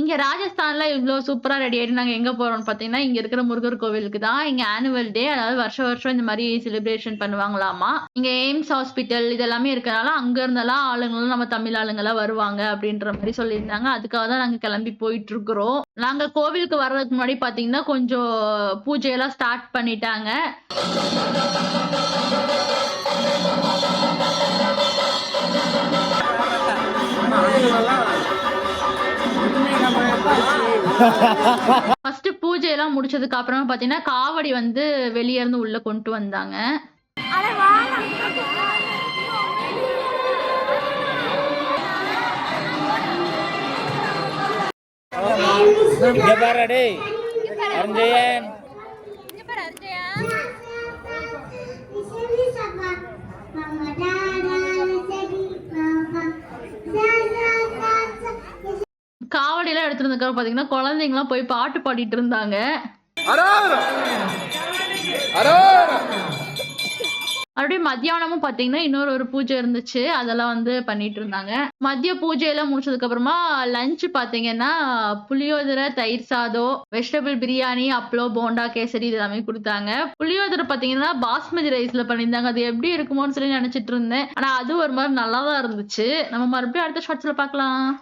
இங்க ராஜஸ்தான்ல இவ்வளவு சூப்பரா ரெடி ஆயிட்டு நாங்க எங்க போறோம்னு பாத்தீங்கன்னா, இங்க இருக்கிற முருகர் கோவிலுக்கு தான். இங்க ஆனுவல் டே அதாவது வருஷம் வருஷம் இந்த மாரி செலிப்ரேஷன் பண்ணுவாங்களாமா. இங்க எய்ம்ஸ் ஹாஸ்பிட்டல் இது எல்லாமே இருக்கனால, அங்க இருந்தெல்லாம் ஆளுங்களும் நம்ம தமிழ் ஆளுங்கலாம் வருவாங்க அப்படின்ற மாரி சொல்லியிருந்தாங்க. அதுக்காக தான் நாங்க கிளம்பி போயிட்டு இருக்கிறோம். நாங்க கோவிலுக்கு வர்றதுக்கு முன்னாடி பாத்தீங்கன்னா, கொஞ்சம் பூஜையெல்லாம் ஸ்டார்ட் பண்ணிட்டாங்க. ஃபர்ஸ்ட் பூஜையெல்லாம் முடிச்சதுக்கு அப்புறமா பாத்தீங்கன்னா, காவடி வந்து வெளிய இருந்து உள்ள கொண்டு வந்தாங்க. இங்க பாரு டேய் அருஞ்சயன் இங்க பாரு அர்ஜயா காவடியெல்லாம் எடுத்துட்டு வந்ததுக்கு பாத்தீங்கன்னா, குழந்தைங்கலாம் போய் பாட்டு பாடிட்டு இருந்தாங்க. மறுபடியும் மத்தியானமும் பாத்தீங்கன்னா, இன்னொரு ஒரு பூஜை இருந்துச்சு. அதெல்லாம் வந்து பண்ணிட்டு இருந்தாங்க. மதிய பூஜையெல்லாம் முடிச்சதுக்கு அப்புறமா லஞ்ச் பாத்தீங்கன்னா, புளியோதரை, தயிர் சாதம், வெஜிடபிள் பிரியாணி, அப்பளம், போண்டா, கேசரி இது எல்லாமே குடுத்தாங்க. புளியோதரை பாத்தீங்கன்னா, பாஸ்மதி ரைஸ்ல பண்ணியிருந்தாங்க. அது எப்படி இருக்குமோன்னு சொல்லி நெனச்சிட்டு இருந்தேன். ஆனா அது ஒரு மாரி நல்லா தான் இருந்துச்சு. நம்ம மறுபடியும் அடுத்த ஷார்ட்ஸ்ல பாக்கலாம்.